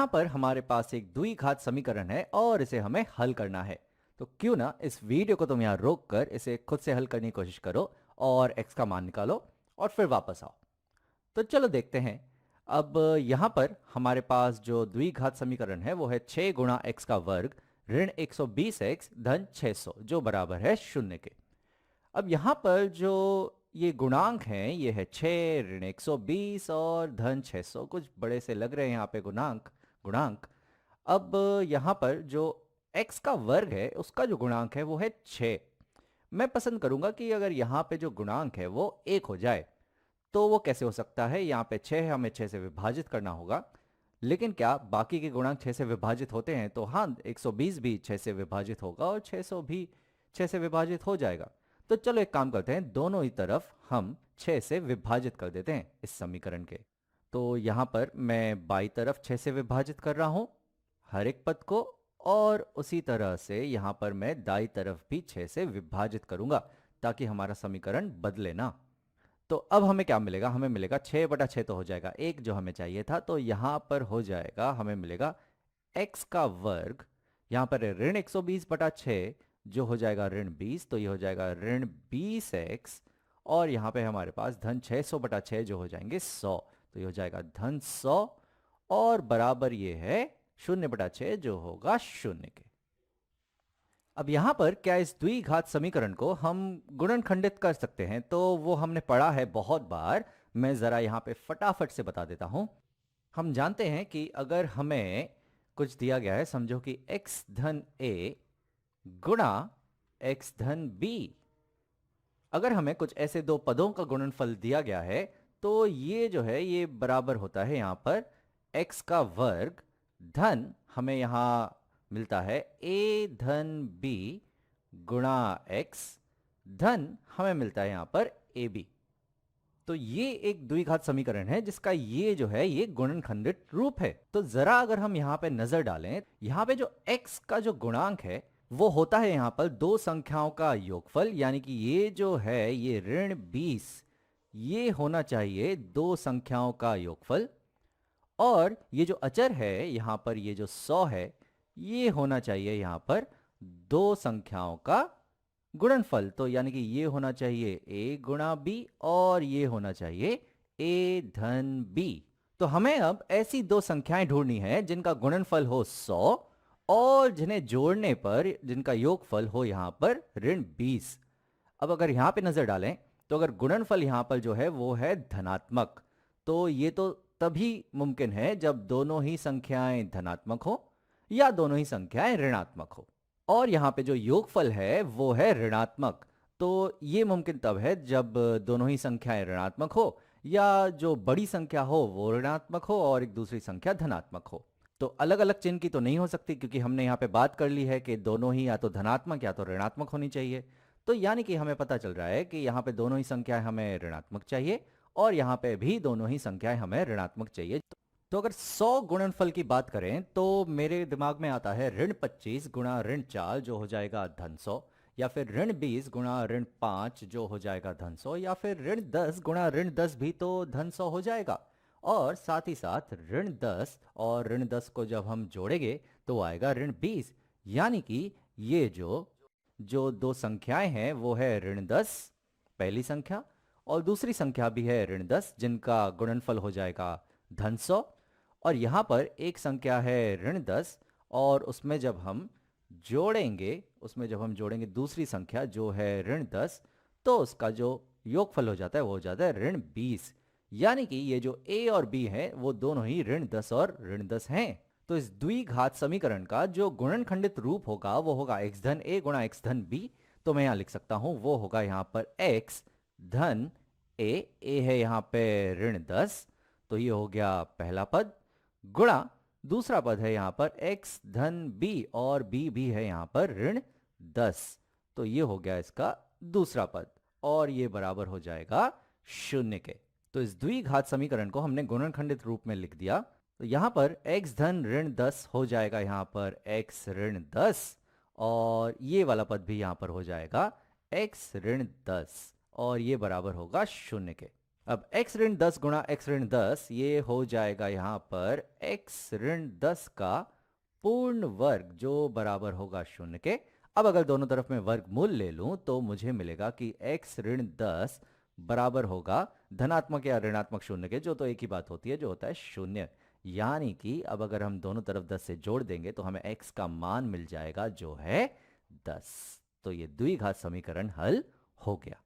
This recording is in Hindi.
यहाँ पर हमारे पास एक द्विघात समीकरण है और इसे हमें हल करना है। तो क्यों ना इस वीडियो को तुम यहाँ रोक कर इसे खुद से हल करने की कोशिश करो और x का मान निकालो और फिर वापस आओ। तो चलो देखते हैं। अब यहाँ पर हमारे पास जो द्विघात समीकरण है वो है 6 गुणा एक्स का वर्ग ऋण 120x धन 600 जो बराबर है 0 के। अब यहाँ पर जो ये गुणांक हैं ये है 6 ऋण 120 और धन 600, कुछ बड़े से लग रहे हैं यहाँ पे गुणांक। अब यहाँ पर जो x का वर्ग है उसका जो गुणांक है वो है 6। मैं पसंद करूंगा कि अगर यहाँ पे जो गुणांक है वो 1 हो जाए। तो वो कैसे हो सकता है, यहाँ पे 6 है, हमें 6 से विभाजित करना होगा। लेकिन क्या बाकी के गुणांक 6 से विभाजित होते हैं? तो हाँ, 120 भी 6 से विभाजित होगा और 600 भी 6 से विभाजित हो जाएगा। तो चलो एक काम करते हैं, दोनों ही तरफ हम 6 से विभाजित कर देते हैं इस समीकरण के। तो यहाँ पर मैं बाई तरफ 6 से विभाजित कर रहा हूँ हर एक पद को, और उसी तरह से यहाँ पर मैं दाई तरफ भी 6 से विभाजित करूंगा ताकि हमारा समीकरण बदले ना। तो अब हमें क्या मिलेगा? हमें मिलेगा 6/6 तो हो जाएगा, एक जो हमें चाहिए था। तो यहाँ पर हो जाएगा, हमें मिलेगा x का वर्ग, यहाँ पर है ऋण 120/6 जो हो जाएगा ऋण 20, तो ये हो जाएगा ऋण 20x। और यहाँ पे हमारे पास धन 600/6 जो हो जाएंगे 100, तो ये हो जाएगा धन 100 और बराबर ये है 0/6 जो होगा 0 के। अब यहाँ पर क्या इस द्विघात समीकरण को हम गुणनखंडित कर सकते हैं? तो वो हमने पढ़ा है बहुत बार, मैं ज़रा यहाँ पे फटाफट से बता देता हूँ। हम जानते हैं कि अगर हमें कुछ दिया गया है, समझो कि x धन a गुणा x धन b, अगर हमें कुछ ऐसे दो पदों का गुणनफल दिया गया है तो ये जो है ये बराबर होता है यहाँ पर x का वर्ग धन, हमें यहाँ मिलता है a धन b गुणा x धन हमें मिलता है यहाँ पर ab। तो ये एक द्विघात समीकरण है जिसका ये जो है ये गुणनखंडित रूप है। तो जरा अगर हम यहाँ पे नजर डालें, यहाँ पे जो x का जो गुणांक है वो होता है यहाँ पर दो संख्याओं का योगफल, यानी कि ये जो है ये ऋण 20 ये होना चाहिए दो संख्याओं का योगफल, और ये जो अचर है यहाँ पर ये जो 100 है ये होना चाहिए यहाँ पर दो संख्याओं का गुणनफल। तो यानी कि ये होना चाहिए a गुणा b और ये होना चाहिए a धन b। तो हमें अब ऐसी दो संख्याएं ढूंढनी है जिनका गुणनफल हो 100 और जिन्हें जोड़ने पर जिनका योगफल हो यहाँ पर ऋण 20। अब अगर यहाँ पे नजर डालें तो अगर गुणनफल यहाँ पर जो है वो है धनात्मक, तो ये तो तभी मुमकिन है जब दोनों ही संख्याएं धनात्मक हो या दोनों ही संख्याएं ऋणात्मक हो। और यहाँ पे जो योगफल है वो है ऋणात्मक, तो ये मुमकिन तब है जब दोनों ही संख्याएं ऋणात्मक हो या जो बड़ी संख्या हो वो ऋणात्मक हो और एक दूसरी संख्या धनात्मक हो। तो अलग अलग चिन्ह की तो नहीं हो सकती, क्योंकि हमने यहाँ पे बात कर ली है कि दोनों ही या तो धनात्मक या तो ऋणात्मक होनी चाहिए। तो यानी कि हमें पता चल रहा है कि यहाँ पे दोनों ही संख्याएं हमें ऋणात्मक चाहिए और यहाँ पे भी दोनों ही संख्याएं हमें ऋणात्मक चाहिए। तो अगर 100 गुणनफल की बात करें तो मेरे दिमाग में आता है ऋण 25 गुणा ऋण 4 जो हो जाएगा धन 100, या फिर ऋण 20 गुणा ऋण 5 जो हो जाएगा धन 100, या फिर ऋण 10 गुणा ऋण 10 भी तो धन 100 हो जाएगा। और साथ ही साथ ऋण 10 और ऋण 10 को जब हम जोड़ेंगे तो आएगा ऋण 20, यानी कि ये जो जो दो संख्याएं हैं वो है ऋण 10 पहली संख्या और दूसरी संख्या भी है ऋण 10 जिनका गुणनफल हो जाएगा धन 100। और यहाँ पर एक संख्या है ऋण 10 और उसमें जब हम जोड़ेंगे दूसरी संख्या जो है ऋण 10, तो उसका जो योगफल हो जाता है वो हो जाता है ऋण 20, यानी कि ये जो a और b है वो दोनों ही ऋण 10 और ऋण 10 हैं। तो इस द्विघात समीकरण का जो गुणनखंडित रूप होगा वो होगा x धन a गुणा x धन b। तो मैं यहाँ लिख सकता हूँ वो होगा यहाँ पर x धन a है यहाँ पे ऋण 10, तो ये हो गया पहला पद, गुणा दूसरा पद है यहाँ पर x धन b और b भी है यहाँ पर ऋण 10, तो ये हो गया इसका दूसरा पद और ये बराबर हो जाएगा 0 के। तो इस द्विघात समीकरण को हमने गुणनखंडित रूप में लिख दिया। तो यहाँ पर x धन ऋण 10 हो जाएगा यहाँ पर x ऋण 10 और ये वाला पद भी यहाँ पर हो जाएगा x ऋण 10 और ये बराबर होगा 0 के। अब x ऋण 10 गुणा x ऋण 10 ये हो जाएगा यहाँ पर x ऋण 10 का पूर्ण वर्ग जो बराबर होगा शून्य के। अब अगर दोनों तरफ में वर्गमूल ले लूं तो मुझे मिलेगा कि x ऋण 10 बराबर होगा धनात्मक या ऋणात्मक शून्य के, जो तो एक ही बात होती है, जो होता है शून्य। यानी कि अब अगर हम दोनों तरफ 10 से जोड़ देंगे तो हमें x का मान मिल जाएगा जो है 10। तो ये द्विघात समीकरण हल हो गया।